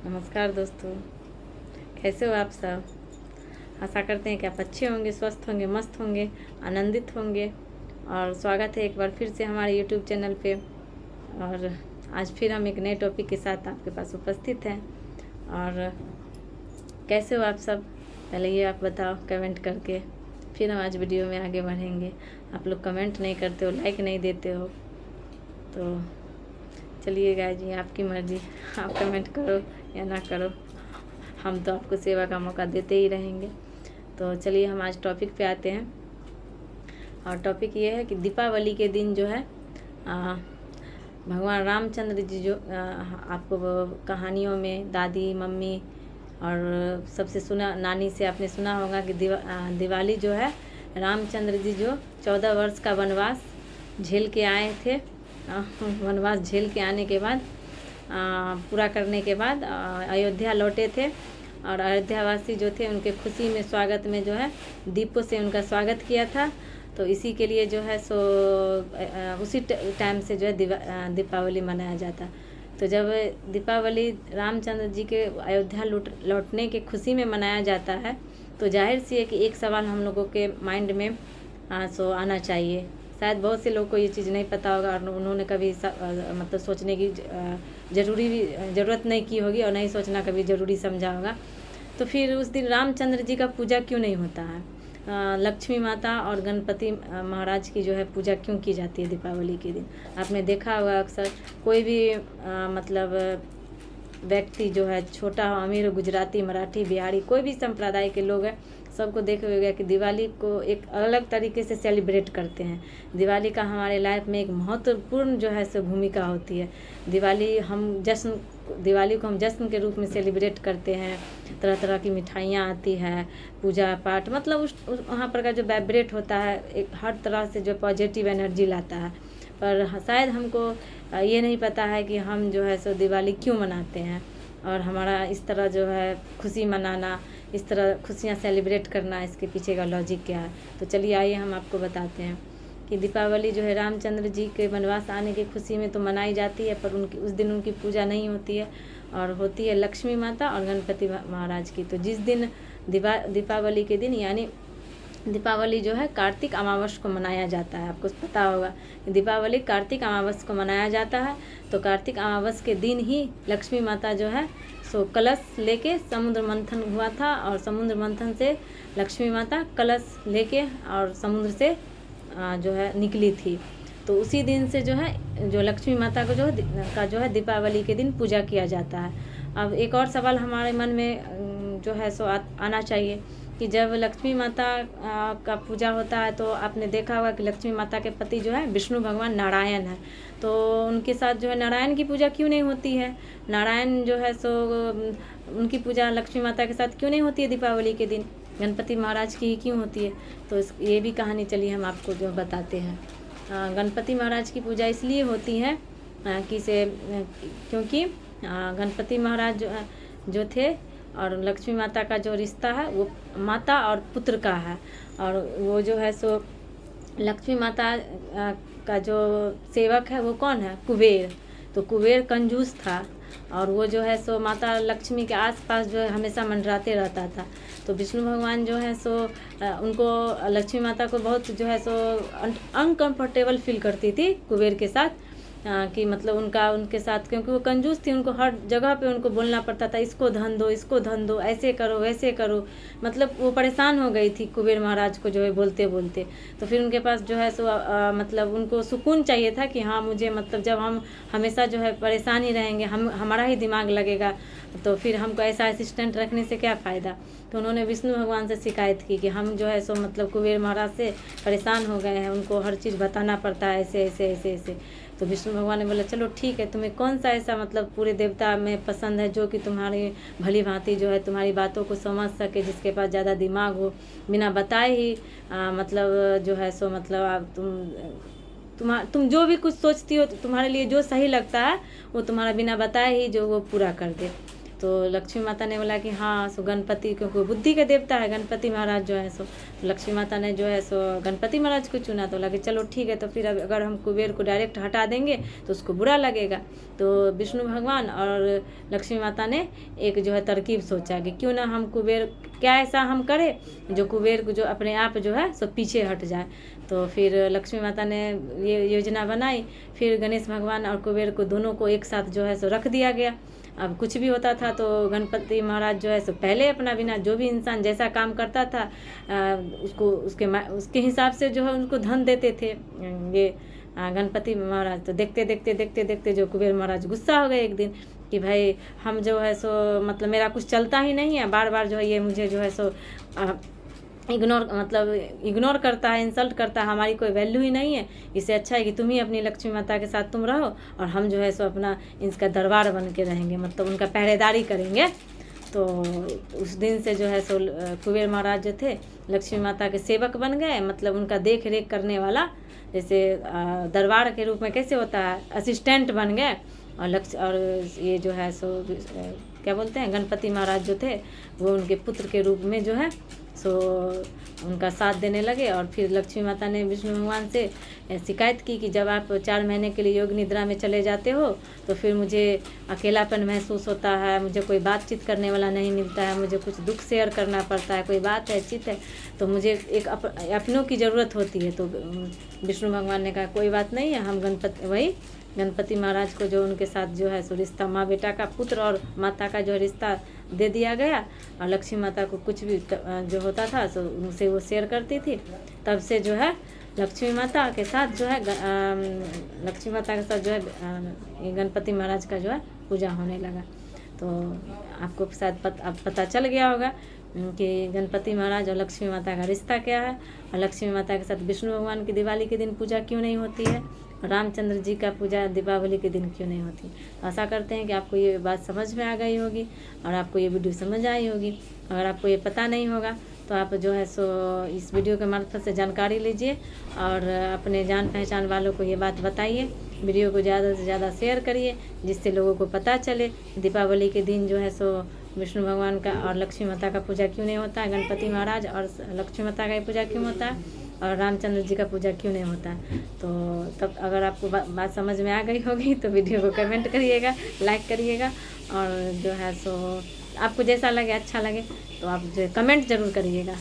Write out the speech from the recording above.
नमस्कार दोस्तों, कैसे हो आप सब। आशा करते हैं कि आप अच्छे होंगे, स्वस्थ होंगे, मस्त होंगे, आनंदित होंगे। और स्वागत है एक बार फिर से हमारे YouTube चैनल पे। और आज फिर हम एक नए टॉपिक के साथ आपके पास उपस्थित हैं। और कैसे हो आप सब, पहले ये आप बताओ कमेंट करके, फिर हम आज वीडियो में आगे बढ़ेंगे। आप लोग कमेंट नहीं करते हो, लाइक नहीं देते हो, तो चलिए गाइस जी, आपकी मर्ज़ी, आप कमेंट करो या ना करो, हम तो आपको सेवा का मौका देते ही रहेंगे। तो चलिए हम आज टॉपिक पे आते हैं। और टॉपिक ये है कि दीपावली के दिन जो है भगवान रामचंद्र जी जो आपको कहानियों में दादी मम्मी और सबसे सुना, नानी से आपने सुना होगा कि दिवाली जो है रामचंद्र जी जो 14 वर्ष का वनवास झेल के आए थे। वनवास झेल के आने के बाद पूरा करने के बाद अयोध्या लौटे थे। और अयोध्यावासी जो थे उनके खुशी में स्वागत में जो है दीपों से उनका स्वागत किया था। तो इसी के लिए जो है सो उसी टाइम से जो है दीपावली मनाया जाता। तो जब दीपावली रामचंद्र जी के अयोध्या लौटने के खुशी में मनाया जाता है, तो जाहिर सी है कि एक सवाल हम लोगों के माइंड में सो आना चाहिए। शायद बहुत से लोग को ये चीज़ नहीं पता होगा और उन्होंने कभी मतलब सोचने की ज़रूरत नहीं की होगी और नहीं सोचना कभी ज़रूरी समझा होगा। तो फिर उस दिन रामचंद्र जी का पूजा क्यों नहीं होता है? लक्ष्मी माता और गणपति महाराज की जो है पूजा क्यों की जाती है दीपावली के दिन? आपने देखा होगा अक्सर कोई भी मतलब व्यक्ति जो है, छोटा हो अमीर हो, गुजराती मराठी बिहारी कोई भी संप्रदाय के लोग हैं, सबको देखा होगा कि दिवाली को एक अलग तरीके से सेलिब्रेट करते हैं। दिवाली का हमारे लाइफ में एक महत्वपूर्ण जो है सो भूमिका होती है। दिवाली को हम जश्न के रूप में सेलिब्रेट करते हैं। तरह तरह की मिठाइयाँ आती है, पूजा पाठ, मतलब उस वहाँ पर का जो वाइब्रेट होता है एक हर तरह से जो पॉजिटिव एनर्जी लाता है। पर शायद हमको ये नहीं पता है कि हम जो है सो दिवाली क्यों मनाते हैं और हमारा इस तरह जो है खुशी मनाना, इस तरह खुशियाँ सेलिब्रेट करना, इसके पीछे का लॉजिक क्या है। तो चलिए आइए हम आपको बताते हैं कि दीपावली जो है रामचंद्र जी के वनवास आने की खुशी में तो मनाई जाती है, पर उस दिन उनकी पूजा नहीं होती है और होती है लक्ष्मी माता और गणपति महाराज की। तो जिस दिन दीपावली के दिन, यानी दीपावली जो है कार्तिक अमावस को मनाया जाता है। आपको पता होगा दीपावली कार्तिक अमावस को मनाया जाता है। तो कार्तिक अमावस के दिन ही लक्ष्मी माता जो है सो कलश लेके समुद्र मंथन हुआ था और समुद्र मंथन से लक्ष्मी माता कलश लेके और समुद्र से जो है निकली थी। तो उसी दिन से जो है जो लक्ष्मी माता को जो है दीपावली के दिन पूजा किया जाता है। अब एक और सवाल हमारे मन में जो है सो आना चाहिए कि जब लक्ष्मी माता का पूजा होता है तो आपने देखा होगा कि लक्ष्मी माता के पति जो है विष्णु भगवान नारायण है, तो उनके साथ जो है नारायण की पूजा क्यों नहीं होती है? नारायण जो है सो उनकी पूजा लक्ष्मी माता के साथ क्यों नहीं होती है दीपावली के दिन? गणपति महाराज की क्यों होती है? तो ये भी कहानी चलिए हम आपको जो बताते हैं। गणपति महाराज की पूजा इसलिए होती है क्योंकि गणपति महाराज जो थे और लक्ष्मी माता का जो रिश्ता है वो माता और पुत्र का है। और वो जो है सो लक्ष्मी माता का जो सेवक है वो कौन है? कुबेर। तो कुबेर कंजूस था और वो जो है सो माता लक्ष्मी के आसपास जो है हमेशा मंडराते रहता था। तो विष्णु भगवान जो है सो उनको लक्ष्मी माता को बहुत जो है सो अनकंफर्टेबल फील करती थी कुबेर के साथ, कि मतलब उनके साथ, क्योंकि वो कंजूस थी, उनको हर जगह पे उनको बोलना पड़ता था, इसको धन दो, इसको धन दो, ऐसे करो वैसे करो। मतलब वो परेशान हो गई थी कुबेर महाराज को जो है बोलते बोलते। तो फिर उनके पास जो है सो मतलब उनको सुकून चाहिए था कि हाँ मुझे, मतलब जब हम हमेशा जो है परेशान ही रहेंगे, हमारा ही दिमाग लगेगा, तो फिर हमको ऐसा असिस्टेंट रखने से क्या फ़ायदा। तो उन्होंने विष्णु भगवान से शिकायत की कि हम जो है सो मतलब कुबेर महाराज से परेशान हो गए हैं, उनको हर चीज़ बताना पड़ता है ऐसे ऐसे ऐसे ऐसे। तो विष्णु भगवान ने बोला चलो ठीक है, तुम्हें कौन सा ऐसा मतलब पूरे देवता में पसंद है जो कि तुम्हारी भली भांति जो है तुम्हारी बातों को समझ सके, जिसके पास ज़्यादा दिमाग हो, बिना बताए ही मतलब जो है सो मतलब आप तुम जो भी कुछ सोचती हो, तुम्हारे लिए जो सही लगता है वो तुम्हारा बिना बताए ही जो वो पूरा कर दे। तो लक्ष्मी माता ने बोला कि हाँ सो गणपति, क्योंकि बुद्धि के देवता है गणपति महाराज जो है सो, लक्ष्मी माता ने जो है सो गणपति महाराज को चुना। तो लगे चलो ठीक है, तो फिर अब अगर हम कुबेर को डायरेक्ट हटा देंगे तो उसको बुरा लगेगा। तो विष्णु भगवान और लक्ष्मी माता ने एक जो है तरकीब सोचा कि क्यों ना हम कुबेर, क्या ऐसा हम करें जो कुबेर को जो अपने आप जो है सो पीछे हट जाए। तो फिर लक्ष्मी माता ने ये योजना बनाई। फिर गणेश भगवान और कुबेर को दोनों को एक साथ जो है सो रख दिया गया। अब कुछ भी होता था तो गणपति महाराज जो है सो पहले अपना बिना, जो भी इंसान जैसा काम करता था उसको उसके हिसाब से जो है उनको धन देते थे ये गणपति महाराज। तो देखते देखते देखते देखते जो कुबेर महाराज गुस्सा हो गए एक दिन कि भाई हम जो है सो मतलब मेरा कुछ चलता ही नहीं है, बार बार जो है ये मुझे जो है सो इग्नोर करता है, इंसल्ट करता है, हमारी कोई वैल्यू ही नहीं है। इससे अच्छा है कि तुम ही अपनी लक्ष्मी माता के साथ तुम रहो और हम जो है सो अपना इसका दरबार बन के रहेंगे, मतलब उनका पहरेदारी करेंगे। तो उस दिन से जो है सो कुबेर महाराज जो थे लक्ष्मी माता के सेवक बन गए, मतलब उनका देख रेख करने वाला, जैसे दरबार के रूप में कैसे होता है असिस्टेंट बन गए। और ये जो है सो क्या बोलते हैं गणपति महाराज जो थे वो उनके पुत्र के रूप में जो है सो उनका साथ देने लगे। और फिर लक्ष्मी माता ने विष्णु भगवान से शिकायत की कि जब आप 4 महीने के लिए योग निद्रा में चले जाते हो तो फिर मुझे अकेलापन महसूस होता है, मुझे कोई बातचीत करने वाला नहीं मिलता है, मुझे कुछ दुख शेयर करना पड़ता है, कोई बात है चित है तो मुझे एक अपनों की ज़रूरत होती है। तो विष्णु भगवान ने कहा कोई बात नहीं है, हम गणपति महाराज को जो उनके साथ जो है सो रिश्ता, माँ बेटा का, पुत्र और माता का जो रिश्ता दे दिया गया। और लक्ष्मी माता को कुछ भी जो होता था सो उनसे वो शेयर करती थी। तब से जो है लक्ष्मी माता के साथ जो है ये गणपति महाराज का जो है पूजा होने लगा। तो आपको शायद पता चल गया होगा कि गणपति महाराज और लक्ष्मी माता का रिश्ता क्या है, और लक्ष्मी माता के साथ विष्णु भगवान की दिवाली के दिन पूजा क्यों नहीं होती है, रामचंद्र जी का पूजा दीपावली के दिन क्यों नहीं होती। तो आशा करते हैं कि आपको ये बात समझ में आ गई होगी और आपको ये वीडियो समझ आई होगी। अगर आपको ये पता नहीं होगा तो आप जो है सो इस वीडियो के मार्फत से जानकारी लीजिए और अपने जान पहचान वालों को ये बात बताइए। वीडियो को ज़्यादा से ज़्यादा शेयर करिए जिससे लोगों को पता चले दीपावली के दिन जो है सो विष्णु भगवान का और लक्ष्मी माता का पूजा क्यों नहीं होता है, गणपति महाराज और लक्ष्मी माता का पूजा क्यों होता है और रामचंद्र जी का पूजा क्यों नहीं होता है। तो तब अगर आपको बात समझ में आ गई होगी तो वीडियो को कमेंट करिएगा, लाइक करिएगा और जो है सो आपको जैसा लगे अच्छा लगे तो आप जो कमेंट ज़रूर करिएगा।